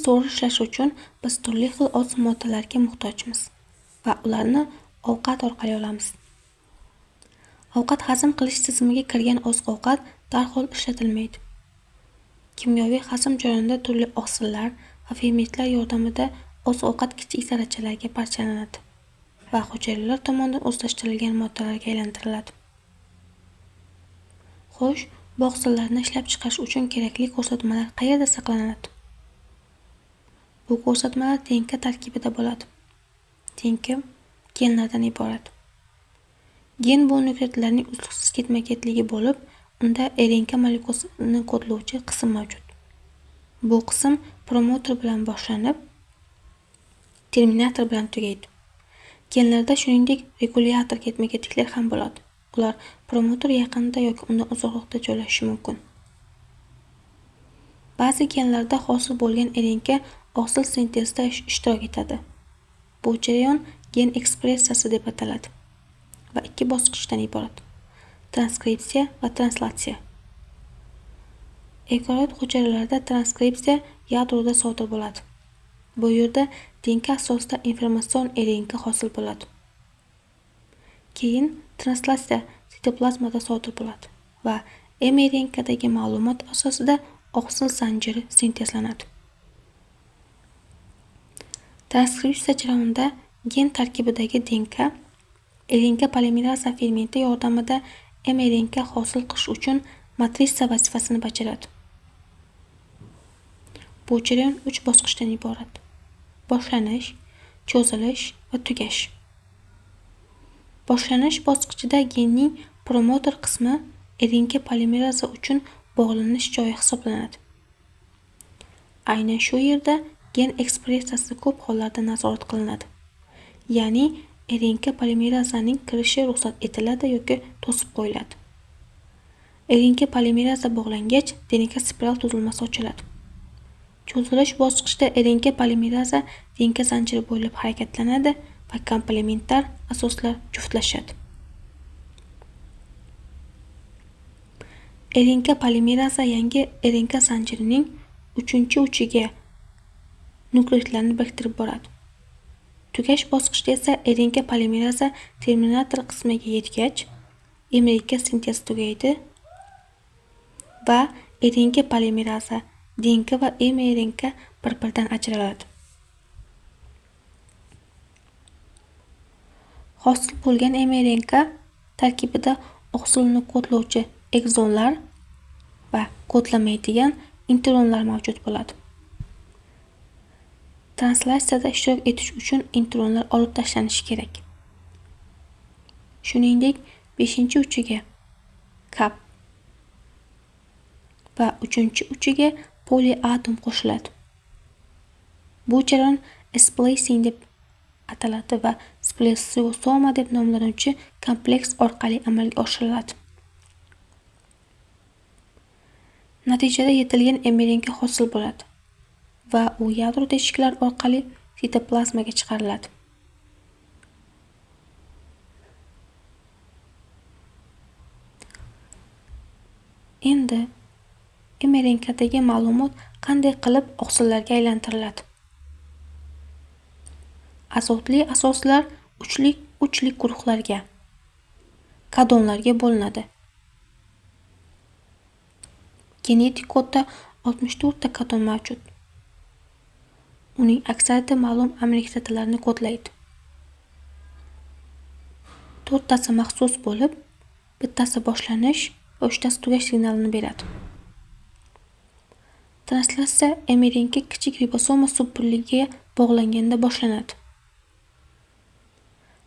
to'g'ri ishlashi uchun biz turli xil oziq moddalarga muhtojmiz va ularni ovqat orqali olamiz. Ovqat hazm qilish tizimiga kirgan oziq-ovqat darhol ishlatilmaydi. Kimyoviy hazm jarayonida turli oqsillar va fermentlar yordamida oziq-ovqat kichik zarrachalarga parchalanadi va hujayralar tomonidan o'zlashtirilgan moddalarga aylantiriladi. Xo'sh, bu oqsillarni ishlab chiqarish uchun kerakli ko'rsatmalar qayerda saqlanadi? Bu ko'rsatmalar DNK tarkibida bo'ladi. DNK genlardan iborat. Gen bu nukleotidlarning uzluksiz ketma-ketligi bo'lib, unda RNK molekulasini kodlovchi qism mavjud. Bu qism promotor bilan boshlanib, terminator bilan tugaydi. Genlarda shuningdek regulyator ketma-ketliklar ham bo'ladi. Ular promotor yaqinida yoki undan uzoqroqda joylashishi mumkin. Ba'zi genlarda hosil bo'lgan RNK oqsil sintezida ishtirok etadi. Bu jarayon gen ekspressiyasi deb ataladi va ikki bosqichdan iborat: transkripsiya va translatsiya. Eukaryot hujayralarda transkripsiya yadroda sodir bo'ladi. Bu yerda DNK asosida informatsion RNK hosil bo'ladi. Keyin translatsiya sitoplazmada sodir bo'ladi va mRNKdagi ma'lumot asosida oqsil zanjiri sintezlanadi. Transkripsiya jarayonida gen tarkibidagi DNK RNK polimeraza fermenti yordamida mRNK hosil qilish uchun matrica vazifasini bajaradi. Bu jarayon 3 bosqichdan iborat: boshlanish, cho'zilish va tugash. Boshlanish bosqichida genning promotor qismi RNK polimeraza uchun bog'lanish joyi hisoblanadi. Aynan shu yerda gen ekspressiyasi ko'p hollarda nazorat qilinadi. Ya'ni RNK polimerazaning kirishi ruxsat etiladi yoki to'sib qo'yiladi. RNK polimeraza bog'langach, DNK spiral tuzilmasi ochiladi. Cho'zilish bosqichida RNK polimeraza DNK zanjiri bo'ylab harakatlanadi va komplementar asoslar juftlashadi. RNK polimeraza yangi RNK zanjirining 3-uchiga nukleotidlarni biriktirib boradi. Tugash bosqichida esa RNK polimeraza terminator qismiga yetgach, mRNK sintezi tugaydi va RNK polimeraza, DNK va mRNK bir-biridan ajraladi. Hosil bo'lgan mRNK tarkibida oqsilni kodlovchi ekzonlar va kodlamaydigan intronlar mavjud bo'ladi. Translatsiyada ishtirok etish uchun intronlar olib tashlanishi kerak. Shuningdek, 5-uchiga kap va 3-uchiga poliatom qo'shiladi. Bu jarayon splicing deb ataladi va splesiosoma deb nomlanuvchi kompleks orqali amalga oshiriladi. Natijada yetilgan mRNK hosil bo'ladi va u yadro teshiklar orqali sitoplazmaga chiqariladi. Endi mRNKdagi ma'lumot qanday qilib oqsillarga aylantiriladi? Azotli asoslar uchlik guruhlarga, kodonlarga bo'linadi. Genetik kodda 64 ta kodon mavjud. Uning aksariyati ma'lum aminokislotalarni kodlaydi. 4 tasi maxsus bo'lib, bittasi boshlanish va 3 tasi tugash signalini beradi. Translatsiya mRNK kichik ribosoma subunligiga bog'langanda boshlanadi.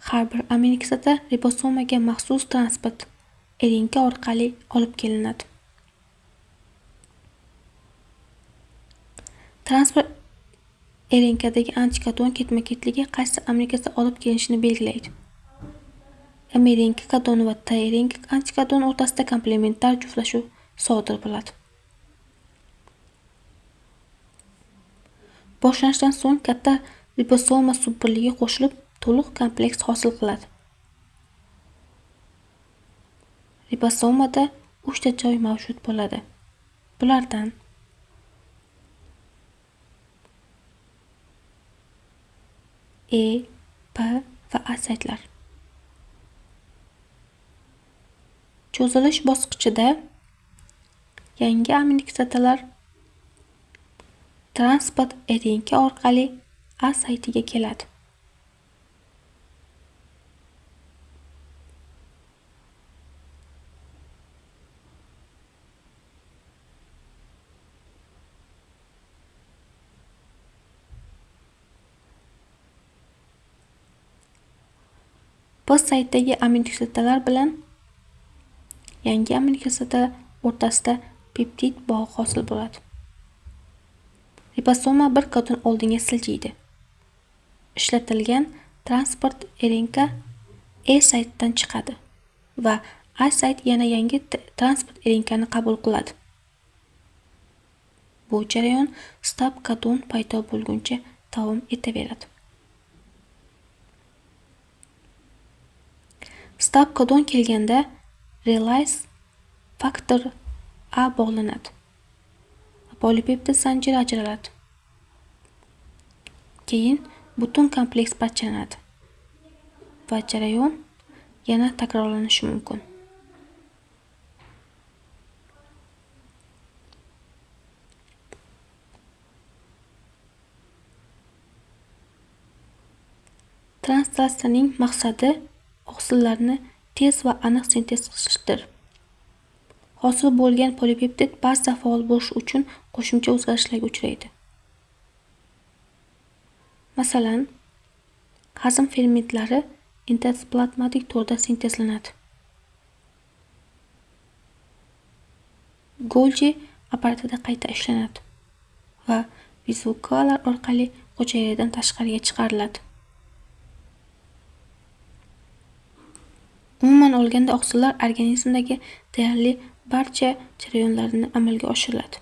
Har bir aminokislota ribosomaga maxsus transport RNK orqali olib kelinadi. Transport RNKdagi antikodon ketma-ketligi qaysi aminokislota olib kelinishini belgilaydi. mRNK kodoni va tRNK antikodoni o'rtasida komplementar juftlashuv sodir bo'ladi. Boshlanishdan so'ng katta ribosoma subunligi qo'shilib, to'liq kompleks hosil qiladi. Ribosomada 3 ta joy mavjud bo'ladi. Bulardan E, P va A saytlar. Cho'zilish bosqichida yangi aminokislotalar transport RNK orqali A saytiga keladi. Bu saytdagi aminokislotalar bilan yangi aminokislotalar o'rtasida peptid bog'i hosil bo'ladi. Ribosoma bir kodon oldinga siljiydi. Ishlatilgan transport RNK E saytidan chiqadi va A sayt yana yangi transport RNKni qabul qiladi. Bu jarayon stop kodon paydo bo'lguncha davom etaveradi. Stop kodon kelganda release faktor A bog'lanadi. Polipeptid zanjiri ajraladi. Keyin butun kompleks parchalanadi va jarayon yana takrorlanishi mumkin. Translatsiyaning maqsadi oqsillarni tez va aniq sintez qilishdir. Hosil bo'lgan polipeptid ba'zida faol bo'lish uchun qo'shimcha o'zgarishlarga uchraydi. Masalan, hazm fermentlari endoplazmatik to'rda sintezlanadi. Golgi apparatida qayta ishlanadi va vizukalar orqali hujayradan tashqariga chiqariladi. Umuman olganda oqsillar organizmdagi deyarli barcha jarayonlarni amalga oshiradi.